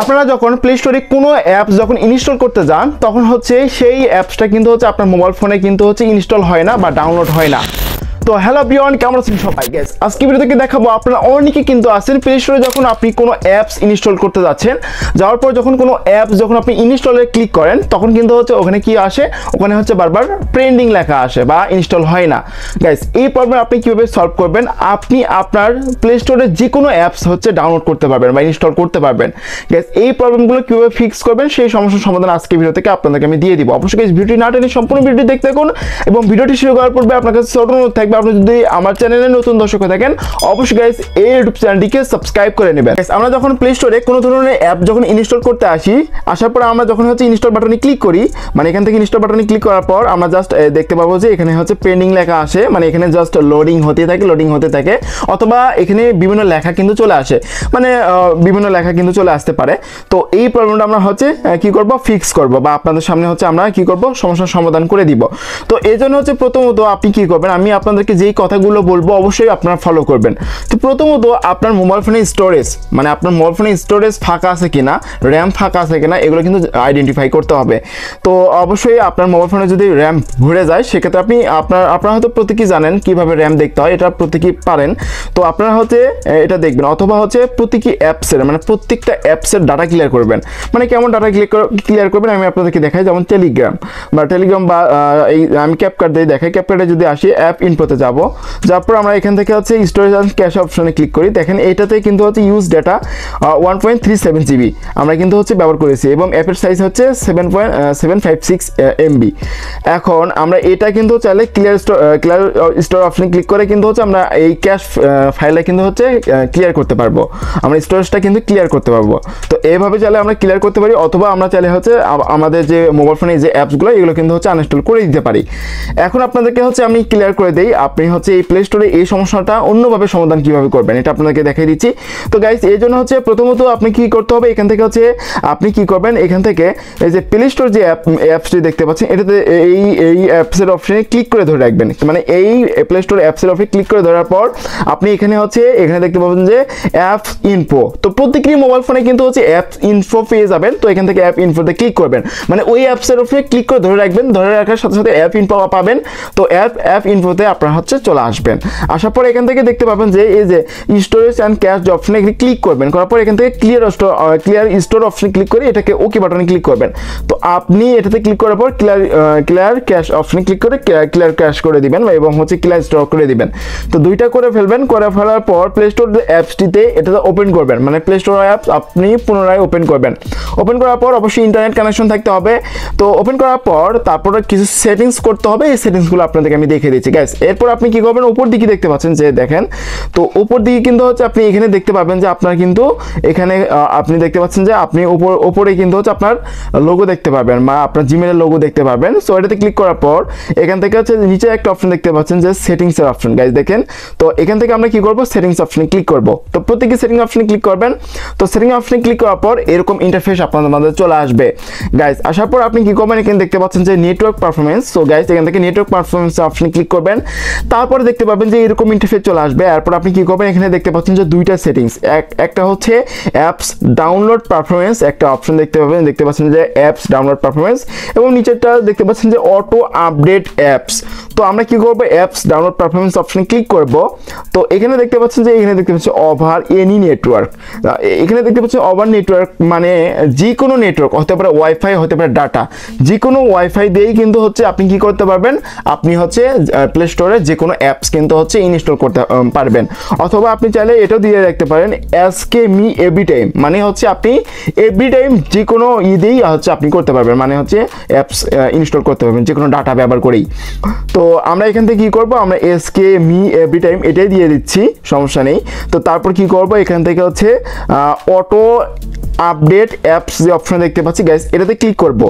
আপনারা যখন প্লে স্টোরে কোনো অ্যাপস যখন ইনস্টল করতে যান তখন হচ্ছে সেই অ্যাপসটা কিন্তু হচ্ছে আপনার মোবাইল ফোনে কিন্তু হচ্ছে ইনস্টল হয় না বা ডাউনলোড হয় না। তো হ্যালো এভরিওয়ান, কেমন আছেন সবাই? গাইস, আজকে ভিডিওতে দেখাবো আপনারা অনেকে কিন্তু আছেন প্লে স্টোরে যখন আপনি কোনো অ্যাপস ইনস্টল করতে যাচ্ছেন, যাওয়ার পর যখন কোনো অ্যাপস যখন আপনি ইনস্টলে ক্লিক করেন তখন কিন্তু হচ্ছে ওখানে কি আসে, ওখানে হচ্ছে বারবার পেন্ডিং লেখা আসে বা ইনস্টল হয় না। গাইস, এই প্রবলেম আপনি কিভাবে সলভ করবেন? আপনি আপনার প্লে স্টোরে যে কোনো অ্যাপস হচ্ছে ডাউনলোড করতে পারবেন বা ইনস্টল করতে পারবেন। গাইস, এই প্রবলেমগুলো কিভাবে ফিক্স করবেন সেই সমস্যার সমাধান আজকে ভিডিও থেকে আপনাদেরকে আমি দিয়ে দিব। অবশ্যই গাইস, ভিডিওটি না টেনে সম্পূর্ণ ভিডিওটি দেখতে থাকুন এবং ভিডিওটি শুরু করার পূর্বে আপনার কাছে ছোট অনুরোধ থাকবে, আপনি যদি আমার চ্যানেলে নতুন দর্শক হয়ে থাকেন অবশ্যই গাইস এই ইউটিউব চ্যানেলটিকে সাবস্ক্রাইব করে নেবেন। গাইস, আমরা যখন প্লে স্টোরে কোনো ধরনের অ্যাপ যখন ইনস্টল করতে আসি, আসার পর আমরা যখন হচ্ছে ইনস্টল বাটনে ক্লিক করি, মানে এখান থেকে ইনস্টল বাটনে ক্লিক করার পর আমরা জাস্ট দেখতে পাবো যে এখানে হচ্ছে পেন্ডিং লেখা আসে, মানে এখানে জাস্ট লোডিং হতে থাকে অথবা এখানে বিভিন্ন লেখা কিন্তু চলে আসে, মানে বিভিন্ন লেখা কিন্তু চলে আসতে পারে। তো এই প্রবলেমটা আমরা হচ্ছে কি করব, ফিক্স করব বা আপনাদের সামনে হচ্ছে আমরা কি করব, সমস্যার সমাধান করে দিব। তো এই জন্য হচ্ছে প্রথমত আপনি কি করবেন, আমি আপনাদেরকে যেই কথাগুলো বলবো অবশ্যই আপনারা ফলো করবেন। তো প্রথমত আপনার মোবাইল ফোনের স্টোরেজ, মানে আপনার মোবাইল ফোনের স্টোরেজ ফাঁকা আছে কিনা, র্যাম ফাঁকা আছে কিনা, এগুলো কিন্তু আইডেন্টিফাই করতে হবে। তো অবশ্যই আপনার মোবাইল ফোনে যদি র্যাম ভরে যায় সেক্ষেত্রে আপনারা হয়তো প্রত্যেকেই জানেন কিভাবে র্যাম দেখতে হয়, এটা প্রত্যেকেই পারেন। তো আপনারা হচ্ছে এটা দেখবেন, অথবা হচ্ছে প্রত্যেকটি অ্যাপসের, মানে প্রত্যেকটা অ্যাপসের ডাটা ক্লিয়ার করবেন। মানে কেমন ডাটা ক্লিয়ার করবেন আমি আপনাদেরকে দেখাই। যেমন টেলিগ্রাম বা এই আমি ক্যাপকাট দিয়ে দেখাই। ক্যাপকাটে যদি আসি অ্যাপ ইনফোতে যাবো, যার পর আমরা এখান থেকে হচ্ছে স্টোরেজ অ্যান্ড ক্যাশ অপশনে ক্লিক করি। দেখেন এইটাতে কিন্তু হচ্ছে ইউজ ডাটা 1.37 জিবি আমরা কিন্তু হচ্ছে ব্যবহার করেছি এবং অ্যাপের সাইজ হচ্ছে 7.756 MB। এখন আমরা এটা কিন্তু চাইলে ক্লিয়ার স্টোর অপশনে ক্লিক করে কিন্তু হচ্ছে আমরা এই ক্যাশ ফাইলটা কিন্তু হচ্ছে ক্লিয়ার করতে পারবো, আমরা স্টোরেজটা কিন্তু ক্লিয়ার করতে পারবো। তো এইভাবে চাইলে আমরা ক্লিয়ার করতে পারি, অথবা আমরা চাইলে হচ্ছে আমাদের যে মোবাইল ফোনে যে অ্যাপসগুলো এগুলো কিন্তু হচ্ছে আনইনস্টল করে দিতে পারি। এখন আপনাদেরকে হচ্ছে আমি ক্লিয়ার করে দেই, আপনি হচ্ছে এই প্লে স্টোরে এই সমস্যাটা অন্যভাবে সমাধান কিভাবে করবেন এটা আপনাদেরকে দেখিয়ে দিচ্ছি। তো গাইস, এই জন্য হচ্ছে প্রথমত আপনি কি করতে হবে, এখান থেকে হচ্ছে আপনি কি করবেন, এখান থেকে এই যে প্লে স্টোর যে অ্যাপসটি দেখতে পাচ্ছেন এটাতে এই অ্যাপসের অপশনে ক্লিক করে ধরে রাখবেন। মানে এই প্লে স্টোর অ্যাপসের অপশনে ক্লিক করে ধরার পর আপনি এখানে দেখতে পাবেন যে অ্যাপ ইনফো। তো প্রত্যেকটি মোবাইল ফোনে কিন্তু হচ্ছে অ্যাপ ইনফো পেয়ে যাবেন। তো এখান থেকে অ্যাপ ইনফোতে ক্লিক করবেন, মানে ওই অ্যাপসের অপশনে ক্লিক করে ধরে রাখবেন, ধরে রাখার সাথে সাথে অ্যাপ ইনফো পাবেন। তো অ্যাপ ইনফোতে আপনারা হচ্ছে চলে আসবেন। আসার পর এখান থেকে দেখতে পাবেন যে এই যে স্টোরেজ অ্যান্ড ক্যাশ অপশনে ক্লিক করবেন, করার পর এখান থেকে ক্লিয়ার স্টোর অপশনে ক্লিক করে এটাকে ওকে বাটনে ক্লিক করবেন। তো আপনি এটাতে ক্লিক করার পর ক্লিয়ার ক্যাশ অপশনে ক্লিক করে ক্লিয়ার ক্যাশ করে দিবেন এবং হচ্ছে ক্লিয়ার স্টোর করে দিবেন। তো দুইটা করে ফেলবেন, করে ফেলার পর প্লে স্টোর অ্যাপসটিতে এটাতে ওপেন করবেন, মানে প্লে স্টোর অ্যাপস আপনি পুনরায় ওপেন করবেন। ওপেন করার পর অবশ্যই ইন্টারনেট কানেকশন থাকতে হবে। তো ওপেন করার পর তারপরে কিছু সেটিংস করতে হবে, এই সেটিংসগুলো আপনাদেরকে আমি দেখিয়ে দিচ্ছি গাইস। এরপর আপনি কি করবেন, উপর দিকে দেখতে পাচ্ছেন যে দেখেন, তো উপর দিকে কিন্তু হচ্ছে আপনি এখানে দেখতে পাবেন যে আপনার কিন্তু এখানে আপনি দেখতে পাচ্ছেন যে আপনি উপরে কিন্তু হচ্ছে আপনার লোগো দেখতে পাবেন বা আপনার জিমেলের লোগো দেখতে পাবেন। সো এটাতে ক্লিক করার পর এখান থেকে হচ্ছে নিচে একটা অপশন দেখতে পাচ্ছেন যে সেটিংসের অপশন গাইস, দেখেন। তো এখান থেকে আমরা কি করব, সেটিংস অপশনে ক্লিক করব। তো প্রত্যেকটি সেটিং অপশনে ক্লিক করবেন। তো সেটিং অপশনে ক্লিক করার পর এরকম ইন্টারফেস আপনাদের মাঝে চলে আসবে গাইস। আসার পর আপনি কি করবেন, এখানে দেখতে পাচ্ছেন যে নেটওয়ার্ক পারফরমেন্স। সো গাইস, এখান থেকে নেটওয়ার্ক পারফরমেন্স অপশনে ক্লিক করবেন। তারপরে দেখতে পাবেন যে এরকম ইন্টারফেস চলে আসবে। এরপর আপনি কি করবেন, এখানে দেখতে পাচ্ছেন যে দুইটা সেটিংস, একটা হচ্ছে অ্যাপস ডাউনলোড পারফরমেন্স, একটা অপশন দেখতে পাচ্ছেন যে অ্যাপস ডাউনলোড পারফরমেন্স, এবং নিচেরটা দেখতে পাচ্ছেন যে অটো আপডেট অ্যাপস। তো আমরা কি করব, অ্যাপস ডাউনলোড পারফরমেন্স অপশনে ক্লিক করব। তো এখানে দেখতে পাচ্ছেন যে এখানে দেখতে পাচ্ছেন ওভার এনি নেটওয়ার্ক। এখানে দেখতে পাচ্ছেন ওভার নেটওয়ার্ক মানে যে কোনো নেটওয়ার্ক হতে পারে, ওয়াইফাই হতে পারে, ডাটা, যে কোনো ওয়াইফাই দিয়েই কিন্তু হচ্ছে আপনি কি করতে পারবেন, আপনি হচ্ছে প্লে স্টোরে যে কোনো অ্যাপস কিন্তু হচ্ছে ইনস্টল করতে পারবেন। অথবা আপনি চাইলে এটাও দিয়ে রাখতে পারেন এসকে মি এভরি টাইম, মানে হচ্ছে আপনি এভরি টাইম যে কোনো দিয়েই হচ্ছে আপনি করতে পারবেন, মানে হচ্ছে অ্যাপস ইনস্টল করতে পারবেন যে কোনো ডাটা ব্যবহার করেই। তো আমরা এখান থেকে কি করব, আমরা এসকে মি এভরি টাইম এটাই দিয়ে দিচ্ছি, সমস্যা নেই। তো তারপর কি করব, এখান থেকে হচ্ছে অটো আপডেট অ্যাপস যে অপশন দেখতে পাচ্ছি গাইস, এটাতে ক্লিক করব।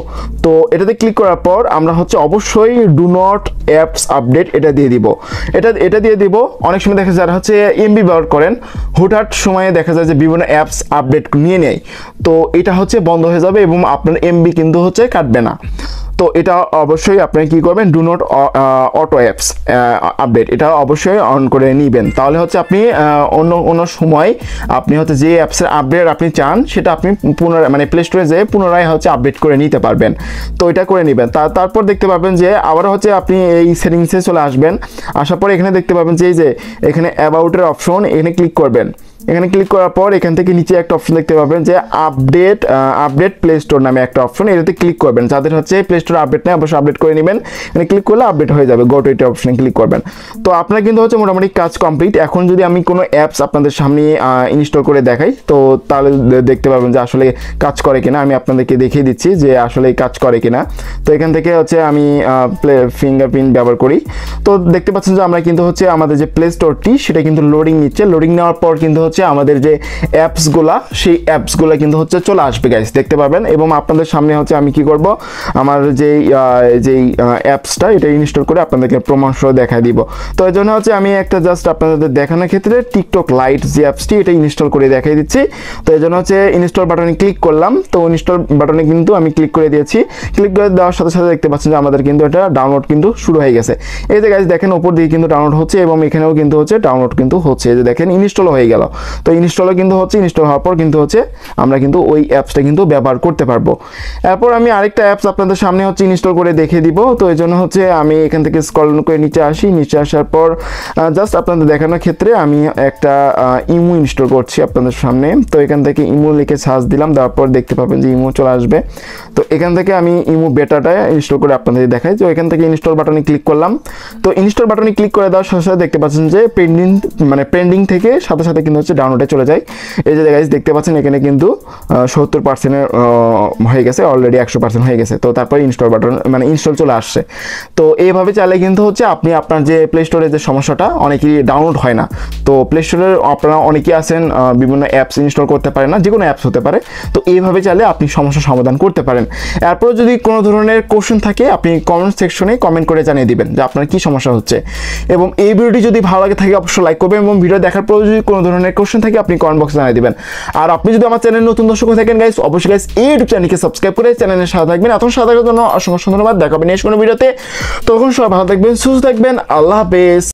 তো এটাতে ক্লিক করার পর আমরা হচ্ছে অবশ্যই ডু নট অ্যাপস আপডেট এটা দিয়ে দিব, এটা দিয়ে দিব। অনেক সময় দেখা যায় যারা হচ্ছে এমবি ব্যবহার করেন, হুটহাট সময়ে দেখা যায় যে বিভিন্ন অ্যাপস আপডেট নিয়ে নেয়, তো এটা হচ্ছে বন্ধ হয়ে যাবে এবং আপনার এমবি কিন্তু হচ্ছে কাটবে না। তো এটা অবশ্যই আপনি কি করবেন, do not auto apps update, এটা অবশ্যই অন করে নেবেন। তাহলে হচ্ছে আপনি অন্য কোনো সময় আপনি হচ্ছে যে অ্যাপসের আপডেট আপনি চান সেটা আপনি পুনরায় মানে প্লে স্টোরে যেয়ে পুনরায় হচ্ছে আপডেট করে নিতে পারবেন। তো এটা করে নেবেন। তারপর দেখতে পাবেন যে আবার হচ্ছে আপনি এই সেটিংসে চলে আসবেন। আসার পর এখানে দেখতে পাবেন যে এই যে এখানে অ্যাবাউটের অপশন, এখানে ক্লিক করবেন। এখানে ক্লিক করার পর এখান থেকে নিচে একটা অপশন দেখতে পাবেন যে আপডেট প্লে স্টোর নামে একটা অপশন, এটাতে ক্লিক করবেন। যাদের হচ্ছে প্লে স্টোর আপডেট নেই অবশ্যই আপডেট করে নেবেন। এখানে ক্লিক করলে আপডেট হয়ে যাবে, গো টু এটা অপশনে ক্লিক করবেন। তো আপনার কিন্তু হচ্ছে মোটামুটি কাজ কমপ্লিট। এখন যদি আমি কোনো অ্যাপস আপনাদের সামনে ইনস্টল করে দেখাই তো তাহলে দেখতে পাবেন যে আসলে কাজ করে কিনা। আমি আপনাদেরকে দেখিয়ে দিচ্ছি যে আসলে কাজ করে কিনা। তো এখান থেকে হচ্ছে আমি ফিঙ্গারপ্রিন্ট ব্যবহার করি। তো দেখতে পাচ্ছেন যে আমরা কিন্তু হচ্ছে আমাদের যে প্লে স্টোরটি সেটা কিন্তু লোডিং নিচ্ছে। লোডিং নেওয়ার পর কিন্তু হচ্ছে আমাদের যে অ্যাপসগুলা সেই অ্যাপসগুলো কিন্তু হচ্ছে চলে আসবে গাইস, দেখতে পাবেন। এবং আপনাদের সামনে হচ্ছে আমি কি করব, আমার যেই অ্যাপসটা এটা ইনস্টল করে আপনাদেরকে প্রমাণ সহ দেখায় দিব। তো এই জন্য হচ্ছে আমি একটা জাস্ট আপনাদের দেখানোর ক্ষেত্রে টিকটক লাইট যে অ্যাপসটি এটা ইনস্টল করে দেখাই দিচ্ছি। তো এই জন্য হচ্ছে ইনস্টল বাটনে ক্লিক করলাম। তো ইনস্টল বাটনে কিন্তু আমি ক্লিক করে দিয়েছি। ক্লিক করে দেওয়ার সাথে সাথে দেখতে পাচ্ছেন যে আমাদের কিন্তু এটা ডাউনলোড কিন্তু শুরু হয়ে গেছে। এই যে গাইস দেখেন উপর দিকে কিন্তু ডাউনলোড হচ্ছে এবং এখানেও কিন্তু হচ্ছে ডাউনলোড কিন্তু হচ্ছে। এই যে দেখেন ইনস্টল হয়ে গেল। তো ইনস্টলও কিন্তু হচ্ছে, ইনস্টল হওয়ার পর কিন্তু হচ্ছে আমরা কিন্তু ওই অ্যাপসটা কিন্তু ব্যবহার করতে পারবো। এরপর আমি আরেকটা অ্যাপস আপনাদের সামনে হচ্ছে ইনস্টল করে দেখিয়ে দিব। তো এই জন্য হচ্ছে আমি এখান থেকে স্ক্রল করে নিচে আসি। নিচে আসার পর জাস্ট আপনাদের দেখানোর ক্ষেত্রে আমি একটা ইমো ইনস্টল করছি আপনাদের সামনে। তো এখান থেকে ইমো লিখে সার্চ দিলাম, দেওয়ার পর দেখতে পাবেন যে ইমো চলে আসবে। তো এখান থেকে আমি ইমো বেটাটা ইনস্টল করে আপনাদের দেখাই। তো এখান থেকে ইনস্টল বাটনে ক্লিক করলাম। তো ইনস্টল বাটনে ক্লিক করে দেওয়ার সাথে সাথে দেখতে পাচ্ছেন যে পেন্ডিং থেকে সাথে সাথে কিন্তু হচ্ছে ডাউনলোডে চলে যায়। এই যে গাইস দেখতে পাচ্ছেন এখানে কিন্তু 70% হয়ে গেছে, অলরেডি 100% হয়ে গেছে। তো তারপর ইনস্টল বাটন ইনস্টল চলে আসছে। তো এইভাবে চাইলে কিন্তু হচ্ছে আপনি আপনার যে প্লে স্টোরে যে সমস্যাটা অনেকেই ডাউনলোড হয় না, তো প্লে স্টোরে আপনারা অনেকেই আছেন বিভিন্ন অ্যাপস ইনস্টল করতে পারেন না, যে কোনো অ্যাপস হতে পারে। তো এইভাবে চাইলে আপনি সমস্যার সমাধান করতে পারেন। এরপর যদি কোনো ধরনের কোশ্চেন থাকে আপনি কমেন্ট সেকশনে কমেন্ট করে জানিয়ে দিবেন যে আপনার কি সমস্যা হচ্ছে। এবং এই ভিডিওটি যদি ভালো লাগে থাকে অবশ্যই লাইক করবেন এবং ভিডিও দেখার পর যদি কোনো ধরনের কোশ্চেন থাকে আপনি কমেন্ট বক্সে জানিয়ে দিবেন। আর আপনি যদি আমার চ্যানেল নতুন দর্শক হয়ে থাকেন গাইস অবশ্যই গাইস এই ইউটিউব চ্যানেলকে সাবস্ক্রাইব করে চ্যানেলের সাথে থাকবেন। এত সাথে থাকার জন্য অসংখ্য ধন্যবাদ। দেখা হবে নেক্সট কোনো ভিডিওতে। তখন সবাই ভালো থাকবেন, সুস্থ থাকবেন। আল্লাহ হাফেজ।